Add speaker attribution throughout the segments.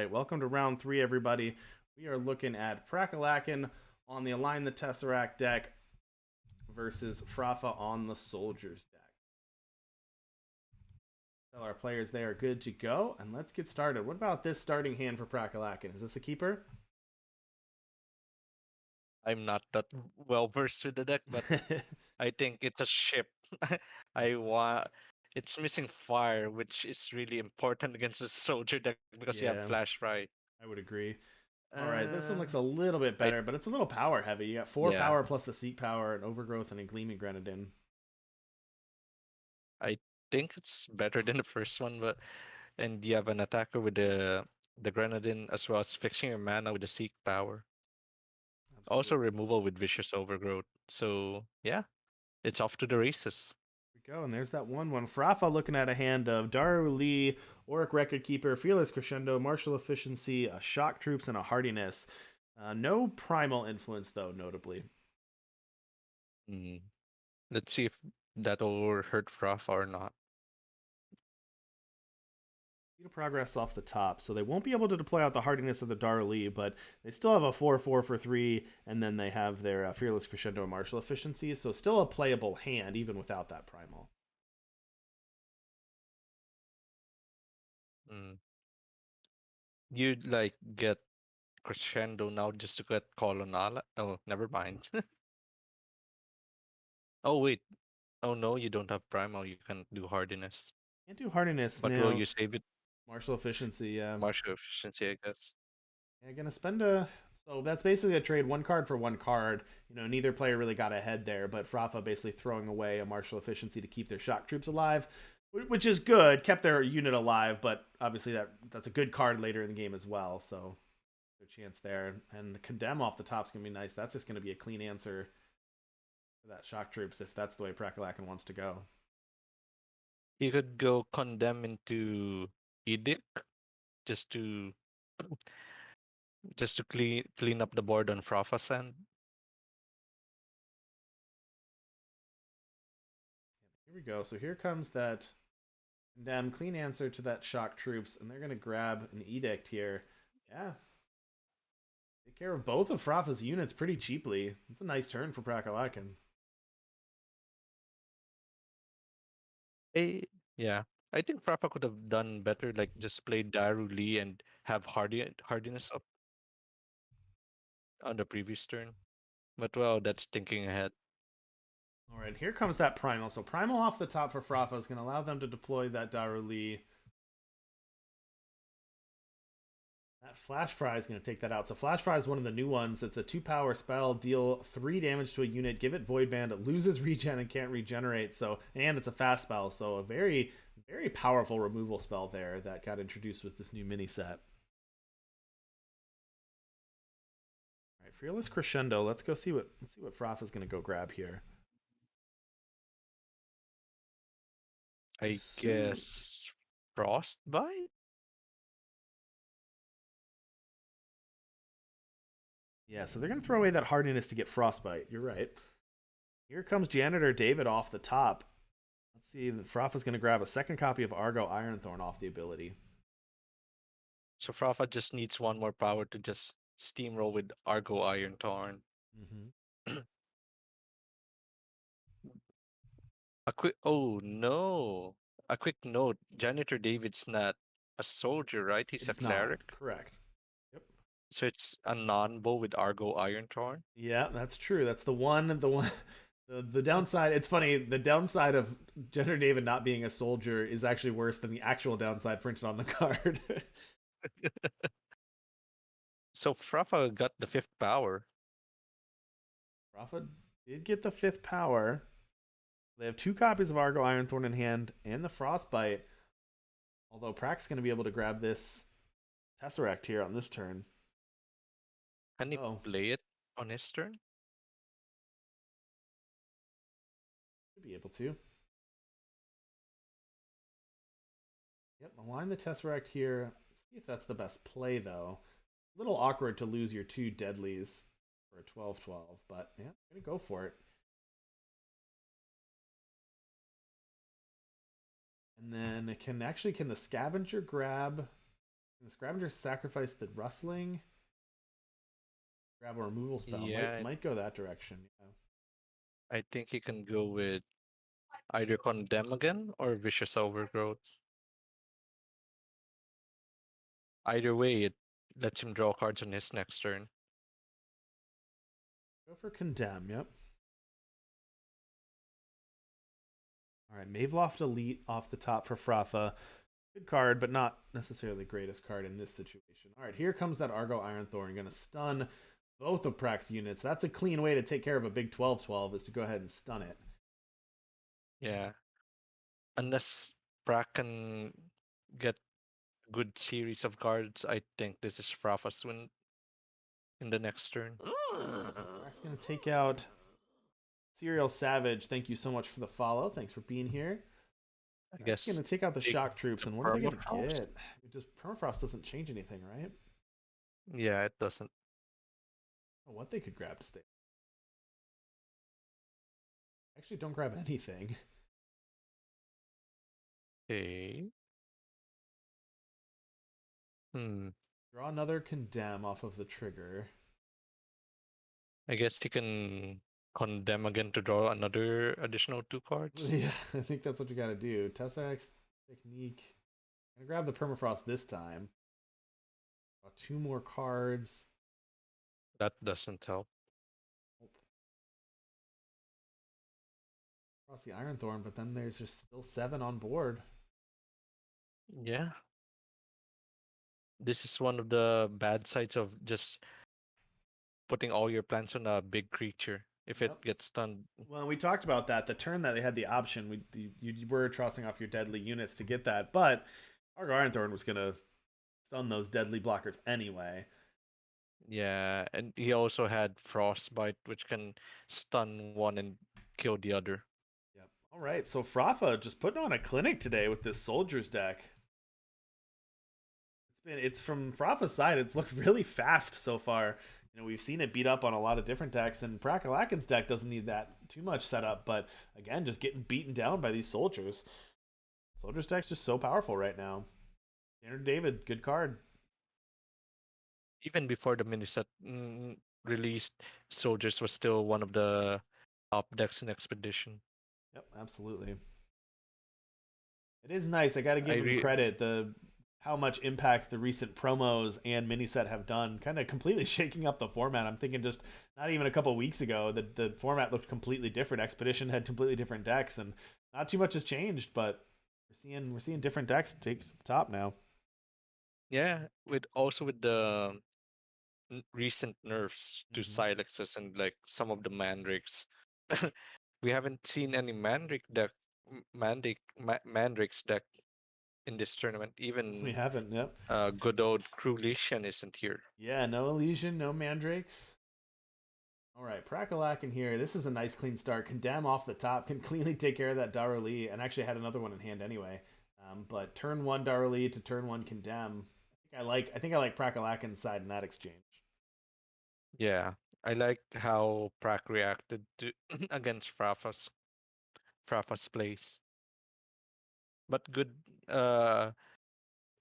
Speaker 1: right, welcome to round three, everybody. We are looking at Prackalakin on the Align the Tesseract deck versus Frafa on the Soldiers deck. Tell our players they are good to go, and let's get started. What about this starting hand for Prackalakin? Is this a keeper?
Speaker 2: I'm not that well versed with the deck, but I think it's a ship. I want it's missing fire, which is really important against the soldier deck because you have
Speaker 1: Yeah,
Speaker 2: flash fry.
Speaker 1: I would agree. All right, this one
Speaker 2: Uh,
Speaker 1: looks a little bit
Speaker 2: I
Speaker 1: better, but it's a little power heavy. You got 4
Speaker 2: yeah,
Speaker 1: power plus the seat power, an overgrowth, and a gleaming grenadin.
Speaker 2: I think it's better than the first one, but and you have an attacker with the grenadine as well as fixing your mana with the seek power. Also
Speaker 1: Absolutely.
Speaker 2: removal with vicious overgrowth. So yeah, it's off to the races.
Speaker 1: We go, and there's that 1/1. Frafa looking at a hand of Daru Lee, Auric Record Keeper, Fearless Crescendo, Martial Efficiency, Shock Troops, and a Hardiness. No Primal Influence, though, notably.
Speaker 2: Mm. Let's see if that'll hurt Frafa or not.
Speaker 1: Speed of Progress off the top, so they won't be able to deploy out the Hardiness of the Daru Lee, but they still have a 4/4 for 3, and then they have their Fearless Crescendo and Martial Efficiency, so still a playable hand, even without that Primal.
Speaker 2: Mm. You'd like get crescendo now just to get colonala. Oh, never mind. Oh wait. Oh no, you don't have primal. You can do hardiness.
Speaker 1: Can't do Hardiness
Speaker 2: But will
Speaker 1: now.
Speaker 2: you save it?
Speaker 1: Martial Efficiency, yeah.
Speaker 2: Martial efficiency, I guess.
Speaker 1: Yeah, gonna spend a. So that's basically a trade, 1 card for 1 card. Neither player really got ahead there, but Frafa basically throwing away a martial efficiency to keep their shock troops alive, which is good. Kept their unit alive, but obviously that's a good card later in the game as well. So good chance there. And condemn off the top is gonna be nice. That's just gonna be a clean answer for that shock troops if that's the way Prackalakin wants to go.
Speaker 2: You could go condemn into edict just to just to clean up the board on Frafa sand.
Speaker 1: Here we go. So here comes that condemn clean answer to that shock troops, and they're gonna grab an edict here. Yeah, take care of both of Frafa's units pretty cheaply. It's a nice turn for Prackalakin.
Speaker 2: Eh, yeah. I think Frafa could have done better, like just play Daru Lee and have hardiness up on the previous turn. But well, that's thinking ahead.
Speaker 1: All right, here comes that Primal. So Primal off the top for Frafa is going to allow them to deploy that Daru Lee. That Flash Fry is going to take that out. So Flash Fry is one of the new ones. It's a 2 power spell, deal 3 damage to a unit, give it Void Band, it loses regen and can't regenerate. And it's a fast spell, so a very, very powerful removal spell there that got introduced with this new mini set. All right, Fearless Crescendo. Let's see what Frafa's going to go grab here.
Speaker 2: I
Speaker 1: So
Speaker 2: guess Frostbite?
Speaker 1: yeah, so they're going to throw away that hardiness to get Frostbite. You're right. Here comes Janitor David off the top. Let's see. Frafa's going to grab a second copy of Argo Ironthorn off the ability.
Speaker 2: So Frafa just needs one more power to just steamroll with Argo Iron Torn.
Speaker 1: Mm-hmm.
Speaker 2: A quick oh no. A quick note, Janitor David's not a soldier, right? He's a
Speaker 1: It's not
Speaker 2: cleric.
Speaker 1: correct. Yep.
Speaker 2: So it's a non-bow with Argo Iron Torn.
Speaker 1: Yeah, that's true. That's the one. The one. The downside. It's funny. The downside of Janitor David not being a soldier is actually worse than the actual downside printed on the card.
Speaker 2: So Frafa got the fifth power.
Speaker 1: Rafa did get the 5th power. They have 2 copies of Argo Ironthorn in hand and the Frostbite. Although Prax's going to be able to grab this Tesseract here on this turn.
Speaker 2: Can he
Speaker 1: Oh,
Speaker 2: play it on his turn?
Speaker 1: should be able to. Yep, align the Tesseract here. See if that's the best play, though. A little awkward to lose your 2 deadlies for a 12/12, but yeah, I'm going to go for it. And then can the Scavenger grab The Scavenger sacrifice the rustling. Grab a removal spell.
Speaker 2: Yeah,
Speaker 1: Might go that direction. Yeah.
Speaker 2: I think he can go with either Condemn again or Vicious Overgrowth. Either way, it lets him draw cards on his next turn.
Speaker 1: Go for Condemn. Yep. All right, Maveloft Elite off the top for Frafa. Good card, but not necessarily the greatest card in this situation. All right, here comes that Argo Ironthorn. Going to stun both of Prax's units. That's a clean way to take care of a big 12-12, is to go ahead and stun it.
Speaker 2: Yeah. Unless Brack can get a good series of cards, I think this is Frafa's win in the next turn.
Speaker 1: So Prax's going to take out Serial Savage. Thank you so much for the follow. Thanks for being here.
Speaker 2: I
Speaker 1: Prax's
Speaker 2: guess
Speaker 1: going to take out the
Speaker 2: big
Speaker 1: shock troops, and what are they going to
Speaker 2: Permafrost?
Speaker 1: get? Permafrost doesn't change anything, right?
Speaker 2: Yeah, it doesn't.
Speaker 1: Oh, what they could grab to stay. Actually, don't grab anything.
Speaker 2: Okay.
Speaker 1: Draw another Condemn off of the trigger.
Speaker 2: I guess he can Condemn again to draw another additional 2 cards.
Speaker 1: Yeah, I think that's what you got to do. Tesseract Technique. I'm going to grab the Permafrost this time. Draw 2 more cards.
Speaker 2: That doesn't help.
Speaker 1: Across the Ironthorn, but then there's just still 7 on board.
Speaker 2: Yeah. This is one of the bad sides of just putting all your plans on a big creature. If it
Speaker 1: Yep.
Speaker 2: gets stunned,
Speaker 1: Well, we talked about that. The turn that they had the option, you were tossing off your deadly units to get that, but Argo Ironthorn was going to stun those deadly blockers anyway.
Speaker 2: yeah, and he also had Frostbite, which can stun one and kill the other.
Speaker 1: Yep. All right, so Frafa just putting on a clinic today with this Soldiers deck. It's from Frafa's side. It's looked really fast so far. We've seen it beat up on a lot of different decks, and Prackalakin's deck doesn't need that too much setup. But again, just getting beaten down by these soldiers. Soldiers deck's just so powerful right now. Standard David, good card.
Speaker 2: Even before the mini set released, Soldiers was still one of the top decks in Expedition.
Speaker 1: Yep, absolutely. It is nice. I got to give him credit. How much impact the recent promos and mini set have done, kind of completely shaking up the format. I'm thinking just not even a couple weeks ago that the format looked completely different. Expedition had completely different decks, and not too much has changed, but we're seeing different decks take to the top now.
Speaker 2: Yeah, with the recent nerfs to Silexes and like some of the Mandrakes. We haven't seen any Mandrakes deck in this tournament. Even
Speaker 1: we haven't. Yep.
Speaker 2: Good old Cruelation isn't here.
Speaker 1: Yeah, no Elysian, no Mandrakes. All right, Prackalakin here. This is a nice clean start. Condemn off the top can cleanly take care of that Daruli, and actually had another one in hand anyway. But turn 1 Daruli to turn 1 Condemn. I think I like Prackalakin's side in that exchange.
Speaker 2: Yeah, I liked how Prack reacted to against Frafa's plays. But good.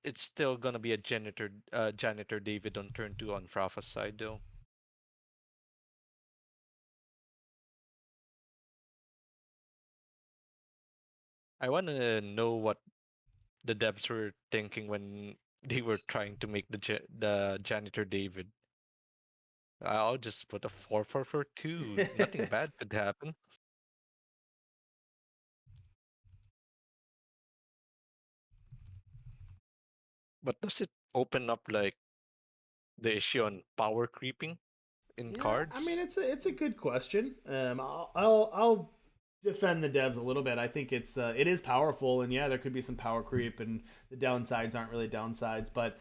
Speaker 2: It's still gonna be a janitor David on turn 2 on Frafa's side though. I want to know what the devs were thinking when they were trying to make the janitor David. I'll just put a 4/4 for 2. Nothing bad could happen. But does it open up like the issue on power creeping in cards?
Speaker 1: I mean it's a good question. I'll defend the devs a little bit. I think it is powerful, and yeah, there could be some power creep, and the downsides aren't really downsides, but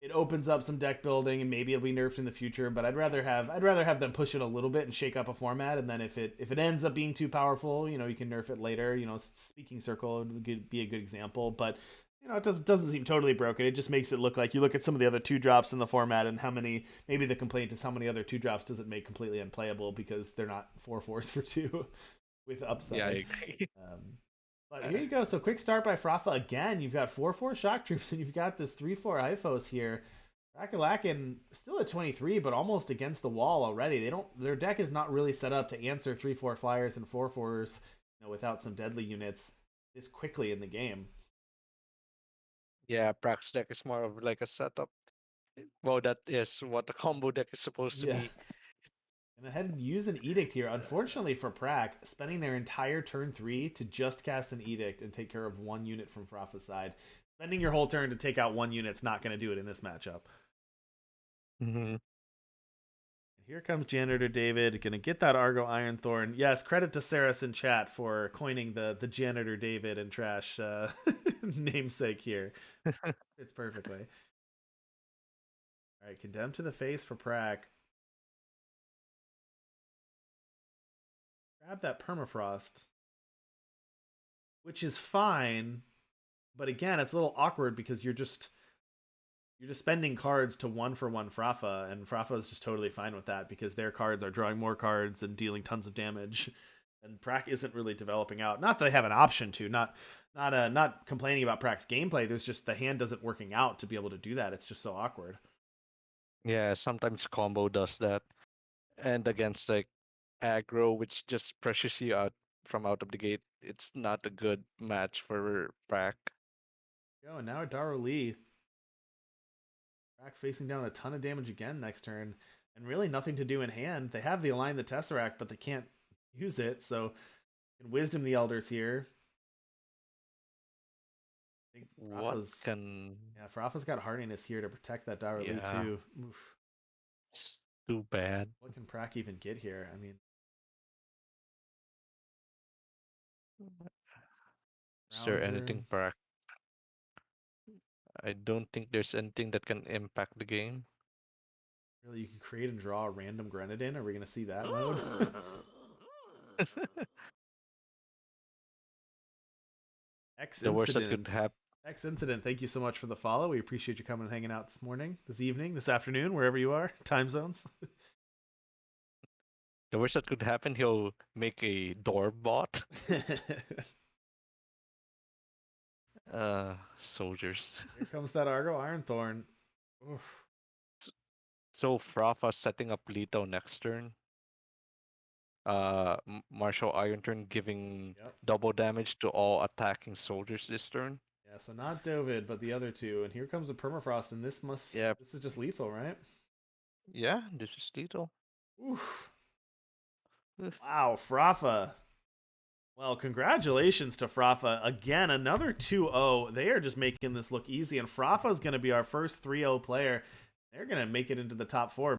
Speaker 1: it opens up some deck building, and maybe it'll be nerfed in the future. But I'd rather have them push it a little bit and shake up a format, and then if it ends up being too powerful, you can nerf it later. Speaking Circle would be a good example, but it doesn't seem totally broken. It just makes it look like you look at some of the other 2-drops in the format, and maybe the complaint is how many other 2-drops does it make completely unplayable because they're not 4/4s for 2 with upside.
Speaker 2: Yeah, I agree.
Speaker 1: But here you go. So quick start by Frafa again. You've got 4/4 shock troops, and you've got this 3/4 Hyphos here. Prackalakin still at 23, but almost against the wall already. They don't. Their deck is not really set up to answer 3/4 flyers and 4/4s, without some deadly units this quickly in the game.
Speaker 2: Yeah, Prax deck is more of like a setup. Well, that is what the combo deck is supposed to
Speaker 1: Yeah.
Speaker 2: be.
Speaker 1: And ahead and use an edict here. Unfortunately for Prack, spending their entire turn 3 to just cast an edict and take care of one unit from Frafa's side. Spending your whole turn to take out one unit's not going to do it in this matchup.
Speaker 2: Mm-hmm.
Speaker 1: Here comes Janitor David, gonna get that Argo Ironthorn. Yes, credit to Saris in chat for coining the Janitor David and Trash namesake here. It's perfectly. All right, Condemned to the face for Prack. Grab that Permafrost, which is fine, but again, it's a little awkward because you're just spending cards to 1-for-1 Frafa, and Frafa is just totally fine with that because their cards are drawing more cards and dealing tons of damage, and Prack isn't really developing out. Not that they have an option to. Not complaining about Prack's gameplay. There's just the hand doesn't working out to be able to do that. It's just so awkward.
Speaker 2: Yeah, sometimes combo does that, and against like aggro, which just pressures you out from out of the gate, it's not a good match for Prack.
Speaker 1: Go, and now Daro Lee. Prack facing down a ton of damage again next turn, and really nothing to do in hand. They have the Align the Tesseract, but they can't use it, so can Wisdom the Elders here. I think Frafa's got Hardiness here to protect that Daro Lee too. Oof.
Speaker 2: It's too bad.
Speaker 1: What can Prack even get here? I mean,
Speaker 2: is there anything Prack? I don't think there's anything that can impact the game.
Speaker 1: Really, you can create and draw a random Grenadin. Are we going to see that mode?
Speaker 2: The worst that could happen.
Speaker 1: X Incident, thank you so much for the follow. We appreciate you coming and hanging out this morning, this evening, this afternoon, wherever you are, time zones.
Speaker 2: The worst that could happen, he'll make a door bot. Soldiers.
Speaker 1: Here comes that Argo Ironthorn. Oof.
Speaker 2: So Frafa setting up Leto next turn. Martial Ironthorn giving double damage to all attacking soldiers this turn.
Speaker 1: Yeah, so not Dovid, but the other two. And here comes a Permafrost, and this is just lethal, right?
Speaker 2: Yeah, this is lethal.
Speaker 1: Oof. Wow, Frafa. Well, congratulations to Frafa. Again, another 2-0. They are just making this look easy, and Frafa is going to be our first 3-0 player. They're going to make it into the top 4.